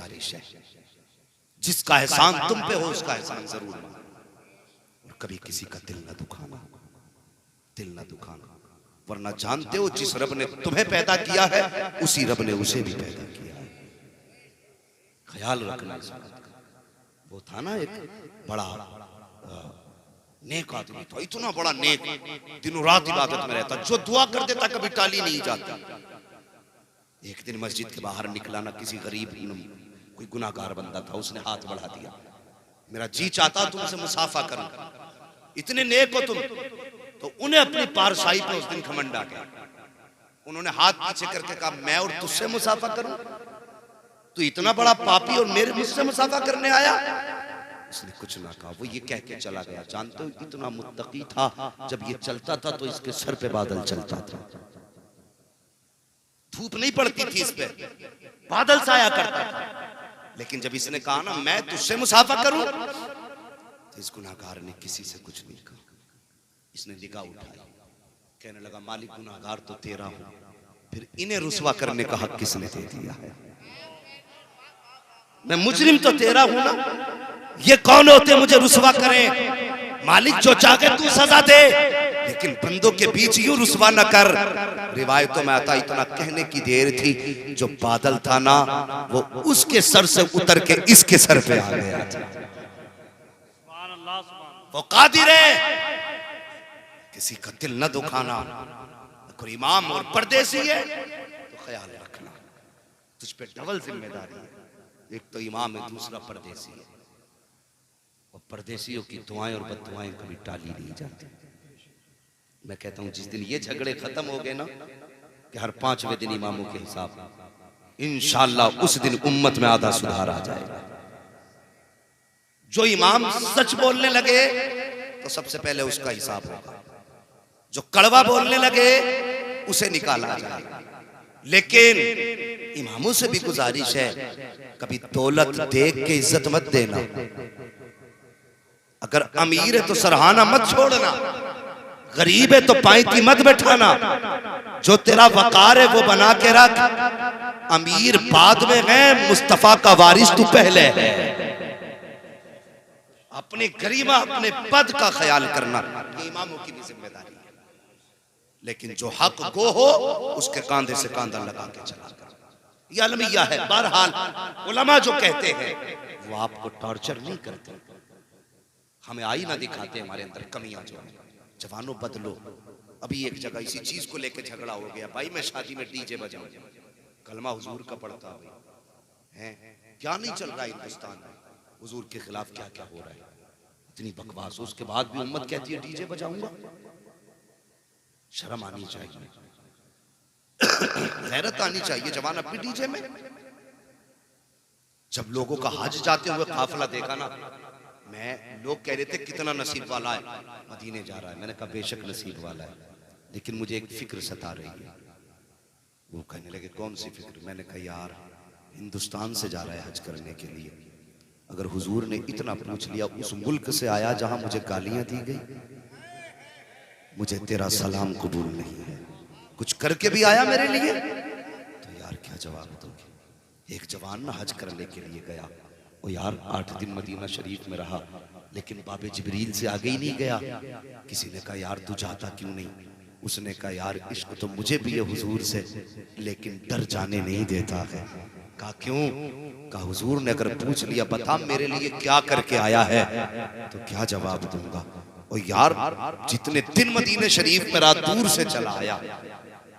गुजारिश है, जिसका एहसान तुम पे हो उसका एहसान जरूर मानो, और कभी किसी का दिल न दुखाना, दिल न दुखाना, वरना जानते हो जिस रब ने तुम्हें पैदा किया है उसी रब ने उसे भी पैदा किया है। ख्याल रखना। वो था ना एक बड़ा नेक आदमी था, इतना बड़ा नेक, दिनों रात इबादत में रहता, जो दुआ कर देता कभी टाली नहीं जाती। एक दिन मस्जिद के बाहर निकला ना, किसी गरीब कोई गुनाहगार बंदा था, उसने हाथ बढ़ा दिया, मेरा जी चाहता तुमसे मुसाफा करूं, इतने नेक हो तुम। तो उन्हें अपनी पारसाई पे उस दिन घमंड आ गया। उन्होंने हाथ पीछे करके कहा, मैं और तुझसे मुसाफा करूं? तू इतना बड़ा पापी और मेरे मुझसे मुसाफा करने आया? उसने कुछ ना कहा, वो ये कह के चला गया। जानते हो इतना मुत्तकी था, जब ये चलता था तो इसके सर पे बादल चलता था, धूप नहीं पड़ती थी इस पे, बादल साया करता था। लेकिन जब इसने कहा ना मैं तुझसे मुसाफा करूं, तो इस गुनाहगार ने किसी से कुछ नहीं कहा। इसने निगाह उठाई, कहने लगा, मालिक गुनाहगार तो तेरा हूं, फिर इन्हें रुसवा करने का हक किसने दे दिया है? मैं मुजरिम तो तेरा हूं ना, ये कौन होते मुझे रुसवा करें? मालिक जो चाहे तू सजा दे, लेकिन बंदों के बीच यूं रुसवा न कर। रिवायतों में आता, इतना कहने की देर थी, जो बादल था ना वो उसके सर से उतर के इसके सर पे आ गया था। वो कादिर है किसी का दिल न दुखाना। कोई इमाम और परदेसी है तो ख्याल रखना, तुझ पे डबल जिम्मेदारी है, एक तो इमाम है, दूसरा परदेसी है। और परदेसियों की दुआएं और बददुआएं कभी टाली नहीं जाती। मैं कहता हूं जिस दिन ये झगड़े खत्म हो गए ना, कि हर 5वें दिन इमामों के हिसाब, इंशाअल्लाह उस दिन उम्मत में आधा सुधार आ जाएगा। जो इमाम सच बोलने लगे तो सबसे पहले उसका हिसाब होगा, जो कड़वा बोलने लगे उसे निकाला जाएगा। लेकिन इमामों से भी गुजारिश है, कभी दौलत देख के इज्जत मत देना। अगर अमीर है तो सराहना मत छोड़ना, गरीब है तो पायती मत बैठाना। जो तेरा वकार है वो बना के रख। अमीर बाद में है, मुस्तफा का वारिस तू पहले है। अपनी गरिमा, अपने पद का ख्याल करना ये इमामों की भी जिम्मेदारी है। लेकिन जो हक गो हो उसके कांधे से कांधा लगा के चला कर, ये अलमिया है। बहरहाल उलमा जो कहते हैं वो आपको टॉर्चर नहीं करते, हमें आईना दिखाते हमारे अंदर कमियां जो है। जवानों बदलो। अभी एक जगह इसी चीज को लेकर झगड़ा हो गया, भाई मैं शादी में डीजे बजाऊं, कलमा हुजूर का पढ़ता भाई है, क्या नहीं चल रहा है हिंदुस्तान में, हुजूर के खिलाफ क्या क्या हो रहा है, इतनी बकवास। उसके बाद भी उम्मत कहती है डीजे बजाऊंगा। शर्म आनी चाहिए, गैरत आनी चाहिए। जवान अब भी डीजे में। जब लोगों का हज जाते हुए काफिला देखा ना, मैं लोग कह रहे थे कितना नसीब वाला है मदीने जा रहा है, मैंने कहा बेशक नसीब वाला है, लेकिन मुझे एक फिक्र सता रही है। वो कहने लगे कौन सी फिक्र? मैंने कहा यार हिंदुस्तान से जा रहा है हज करने के लिए, अगर हुजूर ने इतना पूछ लिया, उस मुल्क से आया जहां मुझे गालियां दी गई, मुझे तेरा सलाम कबूल नहीं है, कुछ करके भी आया मेरे लिए, तो यार क्या जवाब दोगे? एक जवान ना हज करने के लिए गया, वो यार 8 दिन मदीना शरीफ में रहा, लेकिन बाबे जिब्रील से आगे ही नहीं गया। किसी ने कहा यार तू जाता क्यों नहीं? उसने कहा यार इश्क तो मुझे भी है हुजूर से, लेकिन डर जाने नहीं देता है। कहा क्यों? कहा हुजूर ने अगर पूछ लिया बता मेरे लिए क्या करके आया है, तो क्या जवाब दूंगा? और यार जितने दिन मदीने शरीफ में रहा, दूर से चला आया,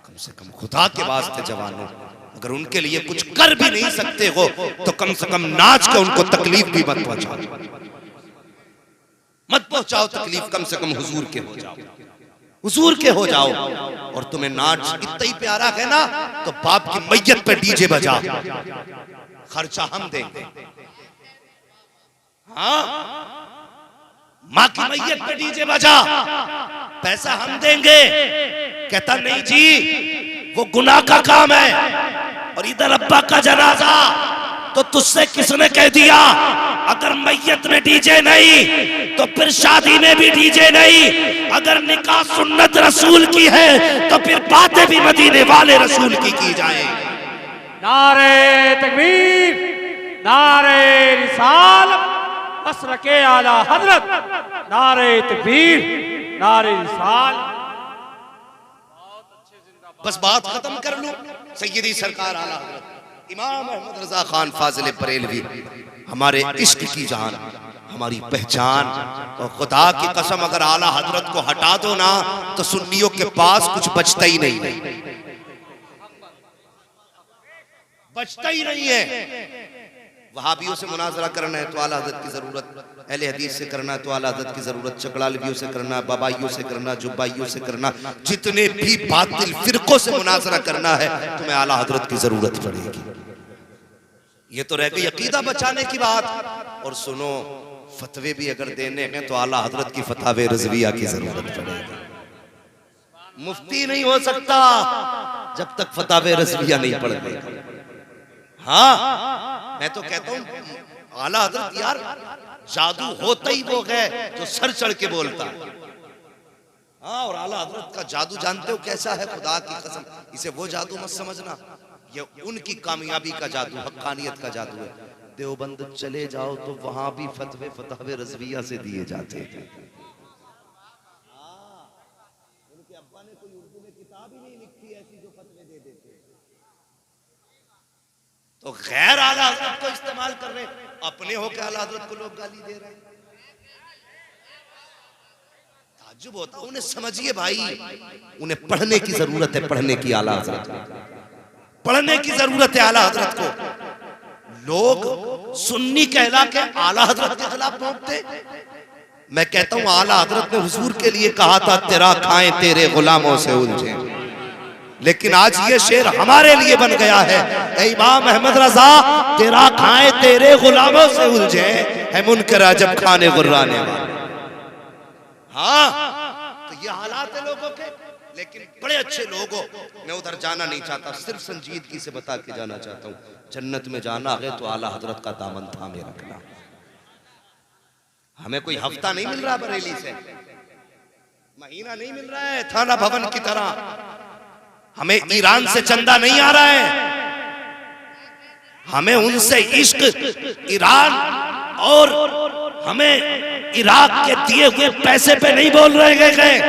कम से कम खुदा के वास्ते जवानों, अगर उनके लिए कुछ कर भी नहीं सकते हो तो कम से कम नाच के उनको तकलीफ भी मत पहुंचाओ, मत पहुंचाओ तकलीफ, कम से कम हुजूर के हो जाओ, हुजूर के हो जाओ। और तुम्हें नाच इतना ही प्यारा है ना, तो बाप की मैयत पे डीजे बजा, खर्चा हम देंगे। हाँ, माँ की मैयत पे डीजे बजा, पैसा हम देंगे। कहता नहीं जी वो गुनाह का काम है, और इधर अब्बा का जनाजा, तो तुझसे किसने कह दिया अगर मैयत में डीजे नहीं तो फिर शादी में भी डीजे नहीं, अगर निकाह सुन्नत रसूल की है तो फिर बातें भी मदीने वाले रसूल की जाए। नारे तकबीर, नारे रिसालत, मसरके आला हजरत, नारे तकबीर, नारे रिसालत। बस बात खत्म कर लूं। सैयदी सरकार आला हजरत इमाम अहमद रजा खान फाजिल बरेलवी हमारे इश्क की जान, हमारी पहचान। और खुदा की कसम अगर आला हजरत को हटा दो ना तो सुन्नियों के पास कुछ बचता ही नहीं है, बचता ही नहीं है। वहाबियों से मुनाजरा करना है तो आला हजरत की जरूरत, अहले हदीस से करना है तो आला हजरत की जरूरत, चकड़ालवियों से करना, बाबाइयों से करना, जुब्बाइयों से करना, जितने भी बातिल फिरकों से मुनाजरा करना है तुम्हें आला हजरत की जरूरत पड़ेगी। ये तो रह गई अकीदा बचाने की बात। और सुनो, फतवे भी अगर देने हैं तो आला हजरत की फतावे रज़विया की जरूरत पड़ेगी। मुफ्ती नहीं हो सकता जब तक फतावे रज़विया नहीं पढ़ देगा। हाँ, मैं तो कहता हूं आला हजरत यार जादू होता ही वो है जो सर चढ़ के बोलता है। हाँ, और आला हजरत का जादू जानते हो कैसा है? खुदा की कसम, इसे वो जादू मत समझना, ये उनकी कामयाबी का जादू, हक्कानियत का जादू है। देवबंद चले जाओ तो वहां भी फतवे फतावे रज़विया से दिए जाते हैं। उनके अब्बा ने कोई उर्दू में किताब ही नहीं लिखी ऐसी जो फतवे दे देते। तो गैर आला हजरत को इस्तेमाल कर रहे, अपने होकर आला हजरत को लोग गाली दे रहे हैं। ताज्जुब होता, उन्हें समझिए भाई, उन्हें पढ़ने की जरूरत है, पढ़ने की आला हजरत को पढ़ने की जरूरत है आला हजरत को। लोग सुन्नी कहला के आला हजरत के खिलाफ बोलते। मैं कहता हूं आला हजरत ने हुजूर के लिए कहा था तेरा खाएं तेरे गुलामों से उलझे, लेकिन आज ये शेर हमारे लिए बन गया है। ऐ इमाम अहमद रजा, तेरा खाएं तेरे गुलामों से उलझे है मुनकर जब खाने गुर्राने वाले। हाँ, तो ये हालात है लोगों के। लेकिन बड़े अच्छे लोग हो, मैं उधर जाना नहीं चाहता, सिर्फ संजीदगी से बता के जाना चाहता हूँ। जन्नत में जाना है तो आला हजरत का दामन थामे रखना। हमें कोई हफ्ता नहीं मिल रहा बरेली से, महीना नहीं मिल रहा है थाना भवन की तरह। हमें ईरान से चंदा नहीं आ रहा है, हमें उनसे इश्क ईरान और हमें इराक के दिए हुए पैसे पे नहीं बोल रहे गए।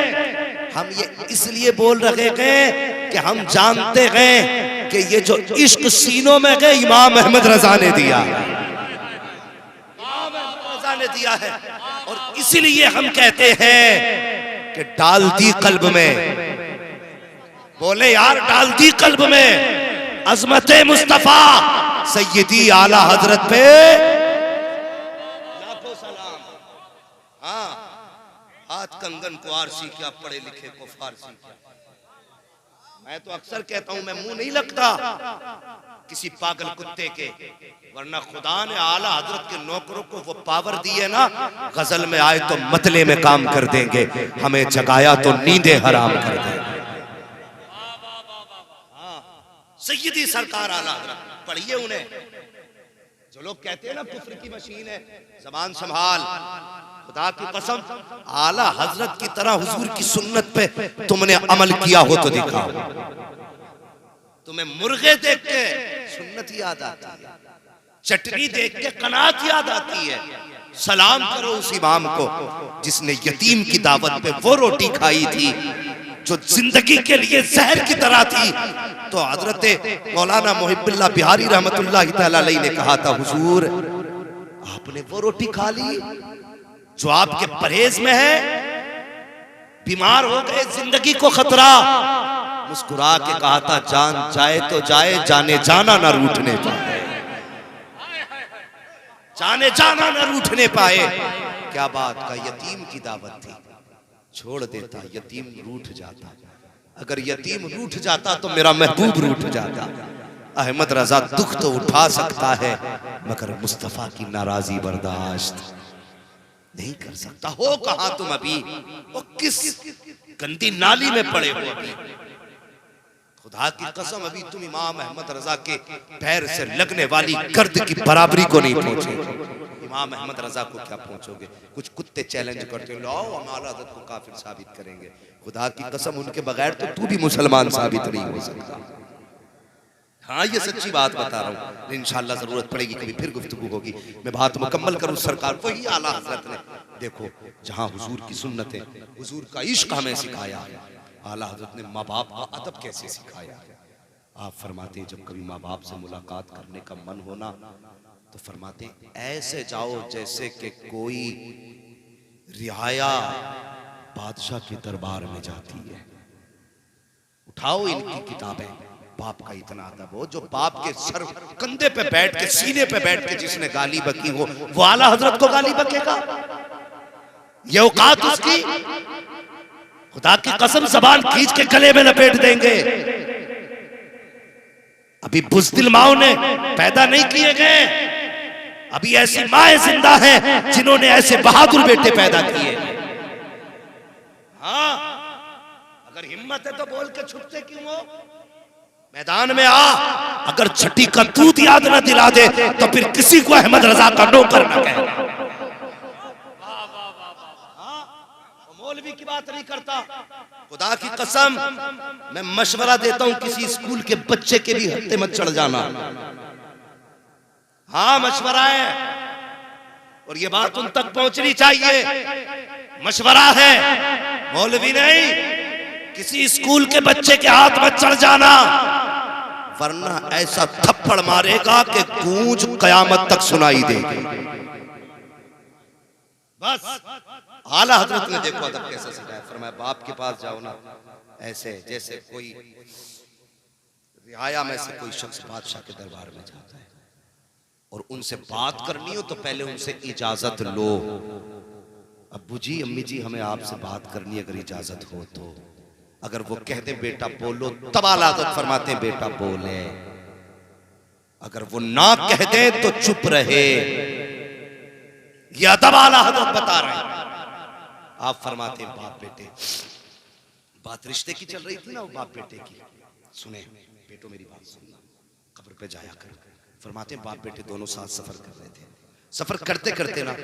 हम ये इसलिए बोल रहे गए कि हम जानते हैं कि ये जो इश्क सीनों में गए इमाम अहमद रजा ने दिया, इमाम अहमद रजा ने दिया है। और इसीलिए हम कहते हैं कि डाल दी कल्ब में, बोले यार डाल दी कल्ब में अजमत मुस्तफा सैयदी आला हजरत पे लाखों सलाम। हाँ, हाथ कंगन को आरसी क्या, पढ़े लिखे को फारसी क्या। मैं तो अक्सर कहता हूं मैं मुंह नहीं लगता किसी पागल कुत्ते के, वरना खुदा ने आला हजरत के नौकरों को वो पावर दी है ना, गजल में आए तो मतले में काम कर देंगे, हमें जगाया तो नींदे हराम कर देंगे। सैयदी सरकार आला हजरत, पढ़िए उन्हें। जो लोग कहते हैं ना कुफ्र की मशीन है, ज़बान संभाल। खुदा की कसम आला हजरत की तरह हुजूर की सुन्नत पे तुमने अमल किया हो तो दिखाओ। तुम्हें मुर्गे देख के सुन्नत याद आती है, चटनी देख के कनात याद आती है। सलाम करो उस इमाम को जिसने यतीम की दावत पे वो रोटी खाई थी जो जिंदगी के लिए जहर की तरह थी। तो हजरत मौलाना मुहिब्बुल्लाह बिहारी रहमतुल्लाह तआला अलैहि ने कहा था, हुजूर आपने वो रोटी खा ली जो आपके परहेज में है, बीमार हो गए, जिंदगी को खतरा। मुस्कुरा के कहा था, जान जाए तो जाए, जाने जाना ना रूठने पाए, जाने जाना ना रूठने पाए। क्या बात का, यतीम की दावत थी, छोड़ देता, यतीम रूठ जाता। अगर यतीम रूठ जाता तो मेरा महबूब रूठ जाता। अहमद रजा दुख तो उठा सकता है मगर मुस्तफा की नाराजी बर्दाश्त नहीं कर सकता। हो कहां तुम अभी, वो किस गंदी नाली में पड़े हो अभी। खुदा की कसम अभी तुम इमाम अहमद रजा के पैर से लगने वाली गर्द की बराबरी को नहीं पहुंचे। इमाम अहमद रजा को क्या पहुंचोगे? कुछ कुत्ते चैलेंज करते हो, लाओ हम आला हज़रत को काफिर साबित करेंगे। खुदा की कसम उनके बगैर तो तू भी मुसलमान साबित नहीं हो सकता। हाँ ये सच्ची बात बता रहा हूँ, इंशाल्लाह जरूरत पड़ेगी कभी फिर गुफ्तगू होगी, मैं बात मुकम्मल करूँ। सरकार वही आला हजरत ने देखो जहाँ हुजूर की सुन्नत है, हुजूर का इश्क हमें सिखाया, आला हजरत ने माँ बाप का अदब कैसे सिखाया। आप फरमाते हैं जब कभी माँ बाप से मुलाकात करने का मन होना तो फरमाते हैं ऐसे जाओ जैसे कि कोई रियाया बादशाह के दरबार में जाती है। उठाओ इनकी किताबें, बाप का इतना अदब हो, जो बाप के सर कंधे पे बैठ के सीने पे बैठ के जिसने गाली बकी हो वो आला हजरत को गाली बकेगा? ये औकात उसकी, खुदा की कसम जबान खींच के गले में लपेट देंगे। अभी बुज़दिल माओ ने पैदा नहीं किए गए, अभी ऐसी माएं जिंदा हैं जिन्होंने ऐसे बहादुर बेटे पैदा किए। हाँ अगर हिम्मत है तो बोल के छुपते क्यों हो? मैदान में आ, अगर छठी का दूध याद न दिला दे तो फिर किसी को अहमद रजा का नौकर न कहे। मौलवी की बात नहीं करता, खुदा की कसम मैं मशवरा देता हूं किसी स्कूल के बच्चे के भी हत्थे मत चढ़ जाना। हाँ मशवरा है और ये बात उन तक पहुंचनी चाहिए, मशवरा है, मौलवी नहीं। किसी स्कूल के बच्चे के हाथ मत चढ़ जाना, वरना ऐसा थप्पड़ मारेगा कि गूंज कयामत तक सुनाई देगी। बस आला हजरत ने देखो अदब कैसे सिखाया, फरमाया बाप के पास जाओ ना ऐसे जैसे कोई रियाया में से कोई शख्स बादशाह के दरबार में जाता है और उनसे बात करनी हो तो पहले उनसे इजाजत लो। अब्बू जी अम्मी जी हमें आपसे बात करनी है, अगर इजाजत हो तो। अगर वो कहते बेटा बोलो तब आला हजरत फरमाते हैं बेटा बोले, अगर वो ना कह दे तो चुप रहे। यह अदब आला हजरत बता रहे हैं। आप फरमाते हैं बाप बेटे, बात रिश्ते की चल रही थी ना वो बाप बेटे की, सुने बेटो मेरी बात सुनना, कब्र पे जाया कर। फरमाते हैं बाप बेटे दोनों साथ सफर कर रहे थे, सफर करते करते ना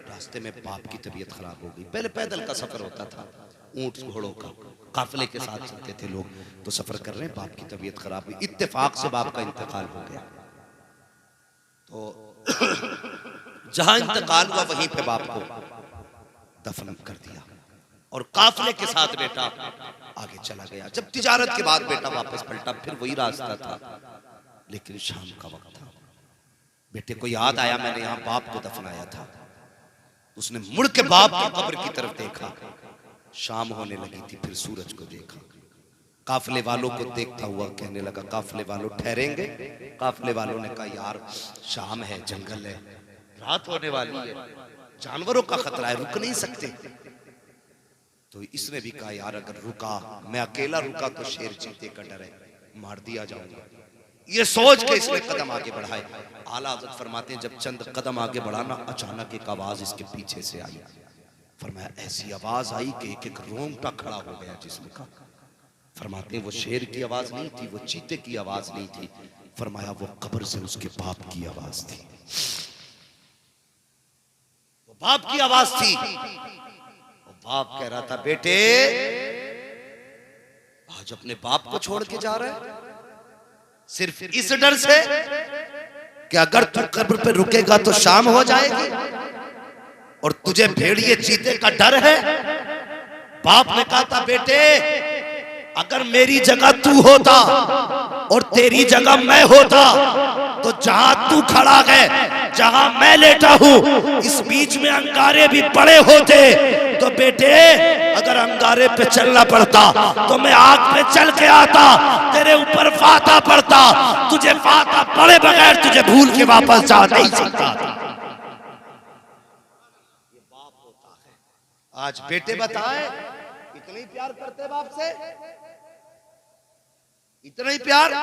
रास्ते में बाप की तबीयत खराब हो गई। पहले पैदल का सफर होता था, ऊंट घोड़ों का काफिले के साथ चलते थे लोग, तो सफर कर रहे हैं, बाप की तबीयत खराब हुई, इत्तेफाक से बाप का इंतकाल हो गया। तो जहां इंतकाल हुआ वहीं पे बाप को दफन कर दिया और काफिले के साथ बेटा आगे चला गया। जब तिजारत के बाद बेटा वापस पलटा फिर वही रास्ता था, लेकिन शाम का वक्त था। बेटे को याद आया मैंने यहाँ बाप को दफनाया था। उसने मुड़ के बाप की कब्र की तरफ देखा, शाम होने लगी थी, फिर सूरज को देखा। काफिले वालों को देखता हुआ कहने लगा काफिले वालों ठहरेंगे? काफिले वालों ने कहा यार शाम है, जंगल है, रात होने वाली है, जानवरों का खतरा है, रुक नहीं सकते। तो इसने भी कहा यार अगर रुका, मैं अकेला रुका तो शेर चीते का डर है, मार दिया जाऊंगा। ये सोच के इसने कदम आगे बढ़ाए। आला हज़रत फरमाते हैं जब चंद कदम आगे बढ़ाना अचानक एक आवाज इसके पीछे से आई। फरमाया ऐसी आवाज आई कि एक एक रोंगटा खड़ा हो गया जिस्म का। फरमाते हैं वो शेर की आवाज नहीं थी, वो चीते की आवाज नहीं थी, फरमाया वो कब्र से उसके बाप की आवाज थी। वो बाप की आवाज थी। वो बाप कह रहा था बेटे आज अपने बाप को छोड़ के जा रहा है, सिर्फ इस डर से कि अगर तू कब्र पे रुकेगा तो शाम हो जाएगी और तुझे भेड़िए चीते का डर है। बाप ने कहा था बेटे अगर मेरी जगह तू होता और तेरी जगह मैं होता तो जहां तू खड़ा है, जहां मैं लेटा हूं, इस बीच में अंगारे भी पड़े होते तो बेटे अगर अंगारे पे चलना पड़ता तो मैं आग पे चल के आता, तेरे ऊपर फाता पड़ता, तुझे फाता पड़े बगैर तुझे भूल के वापस जा नहीं सकता। ये बाप होता है। आज बेटे बताए इतना ही प्यार करते बाप से, इतना ही प्यार।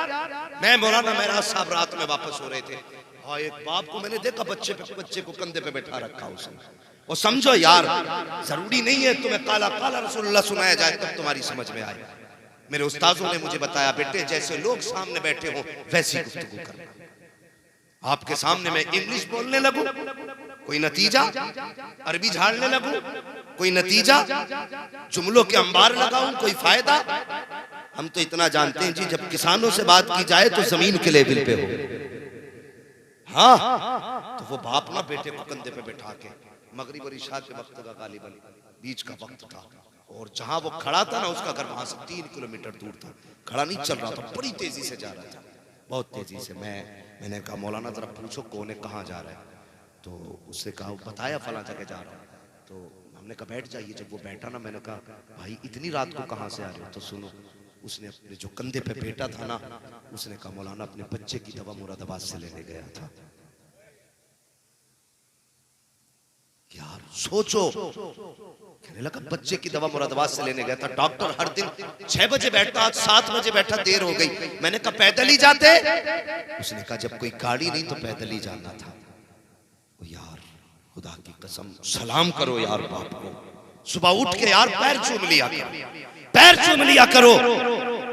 मैं मौलाना मेहराज साहब रात में वापस हो रहे थे, हाँ एक बाप को मैंने देखा बच्चे को कंधे पे बैठा रखा उसने। और समझो यार जरूरी नहीं है तुम्हें काला काला रसूलुल्लाह सुनाया जाए तब तुम्हारी समझ में आए। मेरे उस्तादों ने मुझे बताया बेटे जैसे लोग सामने बैठे हो वैसी गुफ्तगू करना। आपके सामने मैं इंग्लिश बोलने लगूं कोई नतीजा, अरबी झाड़ने लगूं कोई नतीजा, जुमलों के अंबार लगाऊं कोई फायदा। हम तो इतना जानते हैं जी, जब किसानों से बात की जाए तो जमीन के लेवल पे हो। हाँ, तो वो बाप ना बेटे को कंधे पे बैठा के, मगरिब और इशा के वक्त का गालिबन बीच का वक्त था, और जहां वो खड़ा था ना उसका घर वहां से 3 किलोमीटर दूर था। खड़ा नहीं चल रहा था, बड़ी तेजी से जा रहा था, बहुत तेजी से। मैंने कहा मौलाना जरा पूछो कौन है, कहाँ जा रहा है? तो उसने कहा, बताया फला जगह जा रहा है। तो हमने कहा बैठ जाइए। जब वो बैठा ना, मैंने कहा भाई इतनी रात को कहाँ से आ रहे हो? तो सुनो, उसने अपने जो कंधे पे बेटा था ना, उसने कहा मौलाना अपने बच्चे की दवा मुरादाबाद से लेने गया था। यार सोचो, कहने लगा बच्चे की दवा मुरादाबाद से लेने गया था। डॉक्टर हर दिन 6 बजे बैठता, आज 7 बजे बैठा, देर हो गई। मैंने कहा पैदल ही जाते? उसने कहा जब कोई गाड़ी नहीं तो पैदल ही जाना था। यार खुदा की कसम, सलाम करो यार बाप को। सुबह उठ के यार पैर चूम लिया करो, पैर चूम लिया करो।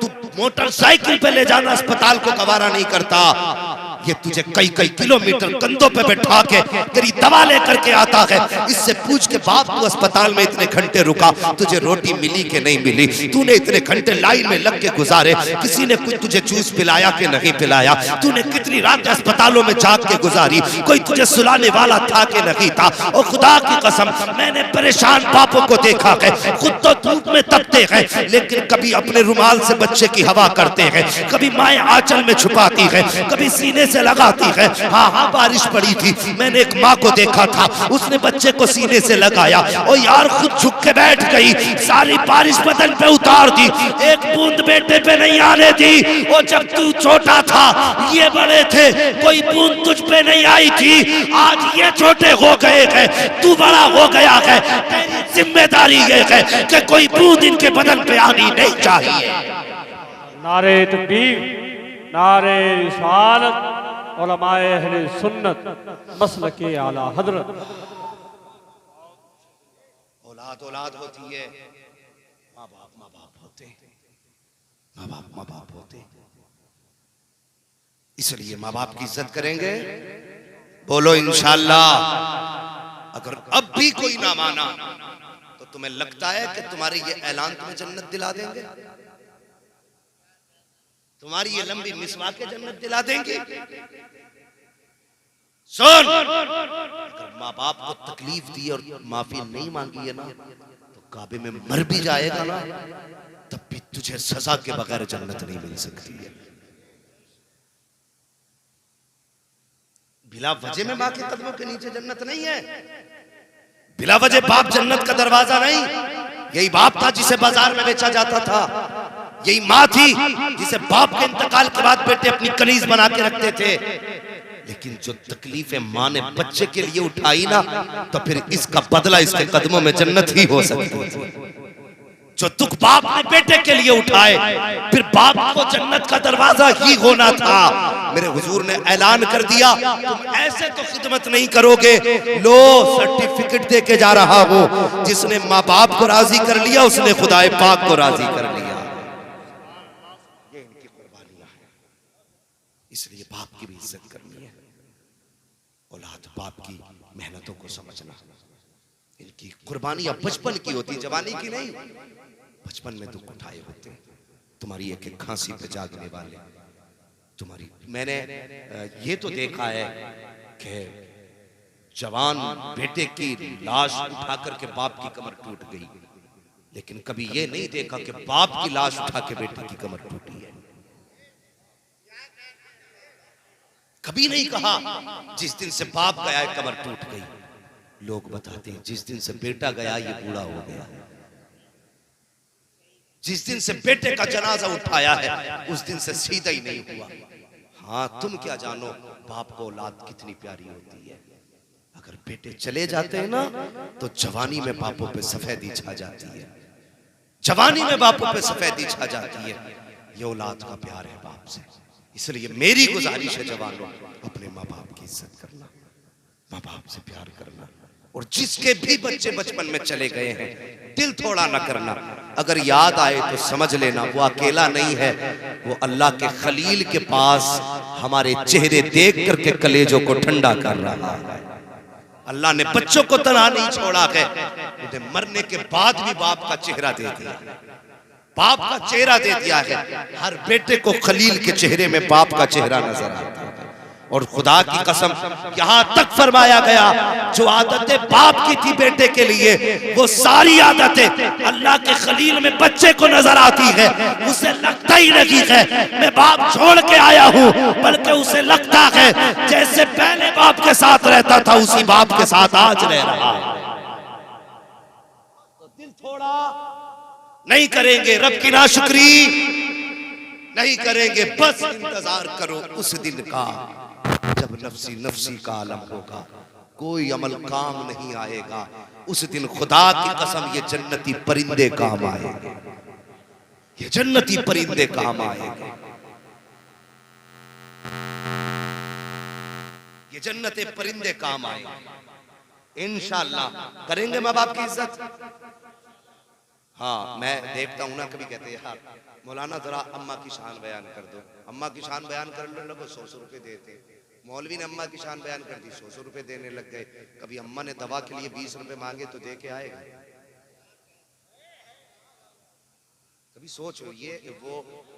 तू मोटरसाइकिल पे ले जाना अस्पताल को गवारा नहीं करता, ये तुझे कई कई किलोमीटर कंधों पे बैठा के तेरी दवा लेकर के आता है। इससे पूछ के बाप तू अस्पताल में इतने घंटे रुका, तुझे रोटी मिली कि नहीं मिली? तूने इतने घंटे लाइन में लग के गुजारे, किसी ने कुछ तुझे जूस पिलाया कि नहीं पिलाया? तूने कितनी रात अस्पतालों में जाग के गुजारी, कोई तुझे सुलाने वाला था कि नहीं था? और खुदा की कसम, मैंने परेशान बापों को देखा है, खुद तो धूप में तपते हैं, लेकिन कभी अपने रुमाल से बच्चे की हवा करते हैं, कभी माएं आंचल में छुपाती है, कभी सीने से लगाती है। हाँ, बारिश पड़ी थी, मैंने एक माँ को देखा था, उसने बच्चे को सीने से लगाया और यार खुद झुक के बैठ गई, सारी बारिश बदन पे उतार दी, एक बूंद बेटे पे नहीं आने दी। और जब तू छोटा था, ये बड़े थे, कोई बूंद तुझ पे नहीं आई थी। आज ये छोटे हो गए हैं, तू बड़ा हो गया है, तेरी जिम्मेदारी ये है कि कोई बूंद इनके बदन पे आनी नहीं चाहिए। नारे तकबीर, नारे रिसालत, उलमाए अहले सुन्नत, मसलके आला हजरत। औलाद औलाद होती है, माँ बाप होते, माँ बाप होते। इसलिए माँ बाप की इज्जत करेंगे। बोलो इंशाअल्लाह। अगर अब भी कोई ना माना तो तुम्हें लगता है कि तुम्हारे ये ऐलान तुम्हें जन्नत दिला देंगे? तुम्हारी ये लंबी मिसवाके जन्नत दिला देंगे? सुन, अगर माँ बाप को तकलीफ दी और माफी नहीं मांगी है ना, तो काबे में मर भी जाएगा ना, तब भी तुझे सजा के बगैर जन्नत नहीं मिल सकती है। बिला वजह में माँ के कदमों के नीचे जन्नत नहीं है, बिला वजह बाप जन्नत का दरवाजा नहीं। यही बाप था जिसे बाजार में बेचा जाता था, यही माँ थी जिसे बाप के इंतकाल के बाद बेटे अपनी कनीज बना के रखते थे। लेकिन जो तकलीफें माँ ने बच्चे के लिए उठाई ना, तो फिर इसका बदला इसके कदमों में जन्नत ही हो सकती है। जो दुख बाप ने बेटे के लिए उठाए, फिर बाप को जन्नत का दरवाजा ही होना था। मेरे हुजूर ने ऐलान कर दिया, तुम ऐसे तो खिदमत नहीं करोगे। लो सर्टिफिकेट दे के जा रहा हूं, जिसने माँ बाप को राजी कर लिया उसने खुदाए पाक को राजी कर लिया। ये इनकी कुर्बानियां हैं, इसलिए बाप की भी इज्जत करनी है। औलाद बाप की मेहनतों को समझना, इनकी कुर्बानियां बचपन की होती, जवानी की नहीं। बचपन में दुख उठाए होते, तुम्हारी एक एक खांसी पे जागने वाले, तुम्हारी। मैंने ये तो देखा है कि जवान बेटे की लाश उठा करके बाप की कमर टूट गई, लेकिन कभी ये नहीं देखा कि बाप की लाश उठा के बेटे की कमर टूटी है। कभी नहीं कहा जिस दिन से बाप गया है कमर टूट गई। लोग बताते हैं जिस दिन से बेटा गया ये बूढ़ा हो गया, जिस दिन से बेटे का जनाजा उठाया है उस दिन से सीधा ही नहीं हुआ। हाँ, तुम क्या जानो बाप को औलाद कितनी प्यारी होती है। अगर बेटे चले जाते हैं ना, तो जवानी में बापों पे सफेदी छा जाती है, जवानी में बापों पे सफेदी छा जाती है। ये औलाद का प्यार है बाप से। इसलिए मेरी गुजारिश है जवानों, अपने माँ बाप की इज्जत करना, माँ बाप से प्यार करना। और जिसके भी बच्चे बचपन में चले गए हैं, दिल थोड़ा ना करना। अगर याद आए तो समझ लेना वो अकेला नहीं है, वो अल्लाह के खलील के पास हमारे चेहरे देख करके कलेजों को ठंडा कर रहा है। अल्लाह ने बच्चों को तन्हा नहीं छोड़ा है, उन्हें मरने के बाद भी बाप का चेहरा दे दिया। बाप का चेहरा दे दिया है। हर बेटे को खलील के चेहरे में बाप का चेहरा नजर आता है। और खुदा की कसम यहां तक फरमाया गया, जो आदतें बाप की थी बेटे के लिए, वो सारी आदतें अल्लाह के खलील में बच्चे को नजर आती है। उसे लगता ही नहीं है मैं बाप छोड़ के आया हूं, बल्कि उसे लगता है जैसे पहले बाप के साथ रहता था उसी बाप के साथ आज रह रहा है। तो दिल थोड़ा नहीं करेंगे, रब की नाशुक्री नहीं करेंगे, बस इंतजार करो उस दिन का जब नफ्सी नफ्सी का आलम होगा, कोई अमल काम नहीं आएगा। उस दिन खुदा की कसम ये जन्नती परिंदे काम आएंगे, ये जन्नती परिंदे काम आएंगे, ये जन्नते परिंदे काम आएंगे। इंशाअल्लाह करेंगे माँ बाप की इज्जत। हाँ, मैं देखता हूं ना, कभी कहते हैं यार मौलाना जरा अम्मा की शान बयान कर दो। अम्मा की शान बयान करने लगो 100 रुपए देते। मौलवी ने अम्मा की शान बयान कर दी, 100 रुपए देने लग गए। कभी अम्मा ने दवा के लिए 20 रुपए मांगे तो दे के आएगा। कभी सोचो, ये वो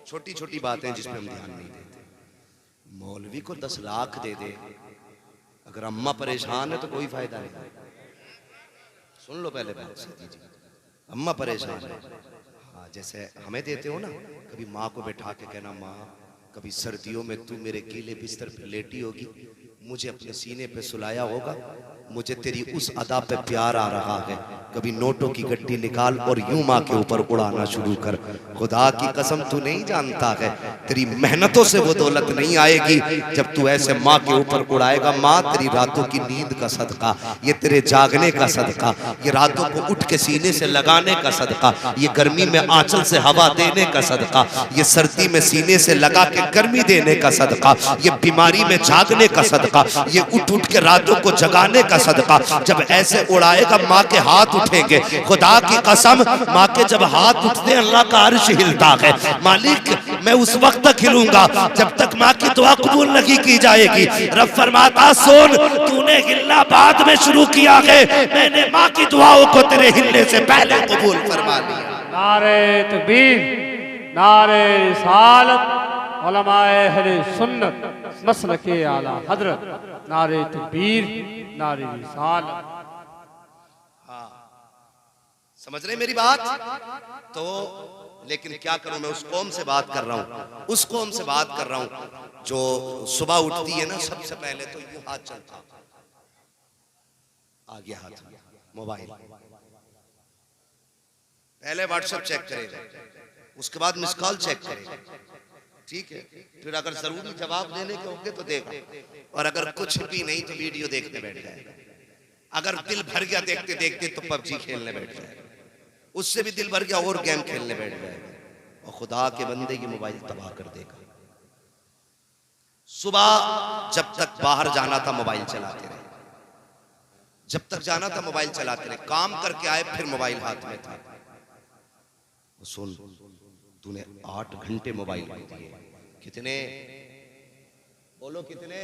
छोटी छोटी बातें जिसमें हम ध्यान नहीं देते। मौलवी को 10 लाख दे दे, अगर अम्मा परेशान है तो कोई फायदा नहीं। सुन लो पहले बात से, अम्मा परेशान है, हाँ जैसे हमें देते हो ना, कभी माँ को बैठा के कहना, माँ कभी सर्दियों में तू मेरे गीले बिस्तर पे लेटी होगी, मुझे अपने सीने पे सुलाया होगा, मुझे तेरी उस अदा पे प्यार आ रहा है, कभी नोटों की गड्डी निकाल और यूं माँ के ऊपर उड़ाना शुरू कर। खुदा की कसम तू नहीं जानता है, तेरी मेहनतों से वो दौलत नहीं आएगी जब तू ऐसे माँ के ऊपर उड़ाएगा। माँ तेरी रातों की नींद का सदका, ये तेरे जागने का सदका, ये रातों को उठ के सीने से लगाने का सदका, ये गर्मी में आंचल से हवा देने का सदका, ये सर्दी में सीने से लगा के गर्मी देने का सदका, ये बीमारी में जागने का सदका, ये उठ उठ के रातों को जगाने का सदका। जब ऐसे उड़ाएगा माँ के हाथ उठेंगे। खुदा की कसम माँ के जब हाथ उठते अल्लाह का अर्श हिलता है। मालिक मैं उस वक्त तक हिलूंगा जब तक माँ की दुआ कबूल नहीं की जाएगी। रब फरमाता सुन, तूने हिलना बाद में शुरू किया है, मैंने माँ की दुआओं को तेरे हिलने से पहले कबूल फरमा लिया। नारे तकबीर, नारे रिसालत, उलमाए अहले सुन्नत मसलके आला हजरत, नारे तकबीर, नारे रिसालत। हाँ, समझ रहे मेरी बात? तो लेकिन क्या करूं, मैं उस कौम से बात कर रहा हूं, उस कौम से बात कर रहा हूं जो सुबह उठती है ना, सबसे पहले तो यूं हाथ चलता, आ गया हाथ मोबाइल, पहले व्हाट्सएप चेक करेगा, उसके बाद मिस कॉल चेक करेगा, ठीक है, फिर अगर जरूरी जवाब देने के होंगे तो देगा, और अगर कुछ भी नहीं तो वीडियो देखने बैठ जाएगा। अगर दिल भर गया देखते देखते तो पबजी खेलने बैठ जाएगा, उससे भी दिल भर गया और गेम खेलने बैठ जाएगा, और खुदा के बंदे की मोबाइल तबाह कर देगा। सुबह जब तक बाहर जाना था मोबाइल चलाते रहे, जब तक जाना था मोबाइल चलाते रहे, काम करके आए फिर मोबाइल हाथ में था। सुन, तूने 8 घंटे मोबाइल दिए, कितने बोलो कितने?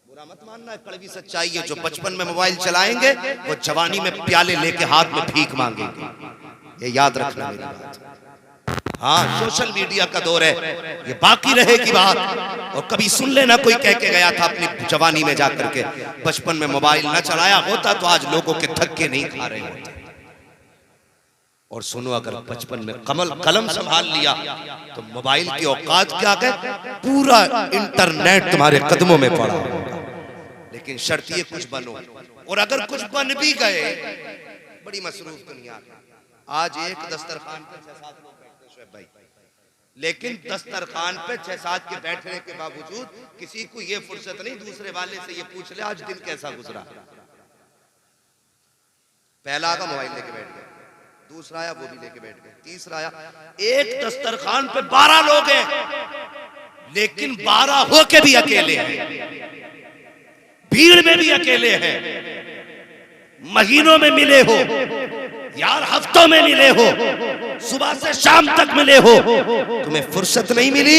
बुरा मत मानना, कड़वी सच्चाई है। जो बचपन में मोबाइल चलाएंगे वो जवानी में प्याले लेके हाथ में भीख मांगेंगे, ये याद रखना मेरी बात। हाँ, सोशल मीडिया का दौर है, ये बाकी रहेगी बात। और कभी सुन लेना, कोई कह के गया था अपनी जवानी में जाकर के, बचपन में मोबाइल ना चलाया होता तो आज लोगों के धक्के नहीं खा रहे होते। और सुनो, अगर बचपन में कलम संभाल लिया तो मोबाइल की औकात क्या है, पूरा इंटरनेट तुम्हारे कदमों में पड़ा होगा। लेकिन शर्त ये कुछ बनो, और अगर कुछ बन भी गए, बड़ी मसरूफ दुनिया, आज एक दस्तरखान पे 6-7 लोग बैठते शुएब भाई, लेकिन दस्तरखान पे 6-7 के बैठने के बावजूद किसी को ये फुर्सत नहीं दूसरे वाले से ये पूछ ले आज दिन कैसा गुजरा। पहला आगा मोबाइल लेके बैठ गया, दूसरा आया वो भी लेके बैठ गए, तीसरा आया। एक दस्तरखान पे 12 लोग हैं, लेकिन 12 होके भी अकेले हैं, भीड़ में भी अकेले हैं। महीनों में मिले हो यार, हफ्तों में मिले हो, सुबह से शाम तक मिले हो, तुम्हें फुर्सत नहीं मिली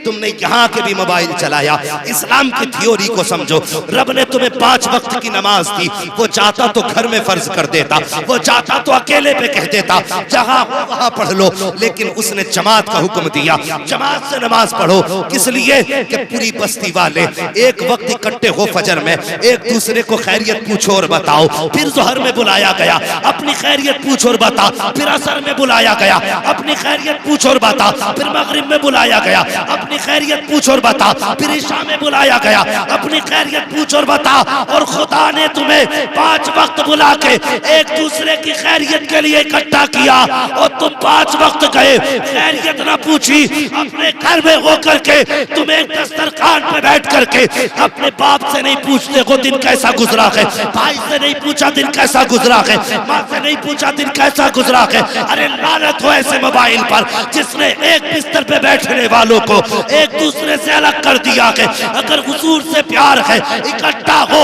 तुमने यहाँ के भी मोबाइल चलाया। इस्लाम की थ्योरी को समझो। रब ने तुम्हें 5 वक्त की नमाज दी। वो चाहता तो घर में फर्ज कर देता, वो चाहता तो अकेले पे कह देता जहां हो वहां पढ़ लो, लेकिन उसने जमात का हुक्म दिया, जमात से नमाज पढ़ो। किस लिए? कि पूरी बस्ती वाले एक वक्त इकट्ठे हो फजर में, एक दूसरे को खैरियत पूछो और बताओ। फिर जोहर में बुलाया गया, अपनी खैरियत पूछो और बता। फिर असर में बुलाया गया, अपनी खैरियत पूछो और बता। फिर मगरिब में बुलाया गया, अपनी खैरियत पूछो और बता। फिर इशा में बुलाया गया, अपनी खैरियत पूछो और बता। और खुदा ने तुम्हें 5 वक्त बुला के एक दूसरे की खैरियत के लिए इकट्ठा किया, और तुम 5 वक्त गए, खैरियत ना पूछी। अपने घर में होकर के तुम एक दस्तरखान पे बैठ करके अपने बाप से नहीं पूछते हो दिन कैसा गुजरा है, भाई से नहीं पूछा दिन कैसा गुजरा है, माँ से नहीं पूछा दिन कैसा गुजरा है। अरे लानत हो ऐसे मोबाइल पर जिसने एक बिस्तर पे बैठने वालों को एक दूसरे से अलग कर दिया है। अगर हुजूर से प्यार है, इकट्ठा हो,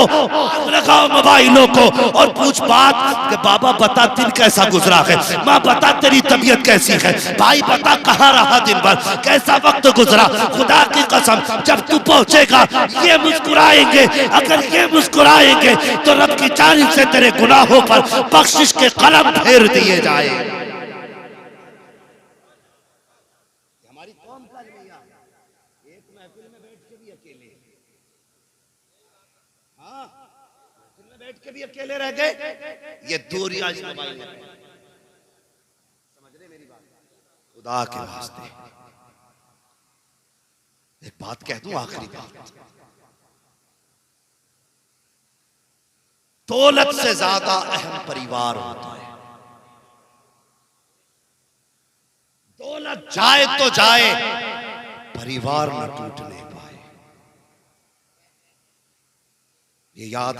लगाओ मोबाइलों को और पूछ बात कि बाबा बता दिन कैसा गुजरा है, माँ बता तेरी तबीयत कैसी है, भाई बता कहाँ रहा दिन भर, कैसा वक्त गुजरा। खुदा की कसम जब तू पहुंचेगा ये मुस्कुराएंगे, अगर ये मुस्कुराएंगे तो रब की जानिब से तेरे गुनाहों पर बख्शिश के कलम फेर दिए जाए। हमारी कौम का लिया एक महफिल में बैठ के भी अकेले, हाँ महफिल में बैठ के भी अकेले रह गए। ये दूरियां इस मोबाइल में, समझ रहे मेरी बात? खुदा के वास्ते एक बात कह दूं, आखिरी बात, दौलत से ज्यादा अहम परिवार होता है। दौलत जाए तो जाए, परिवार न टूटने पाए, ये याद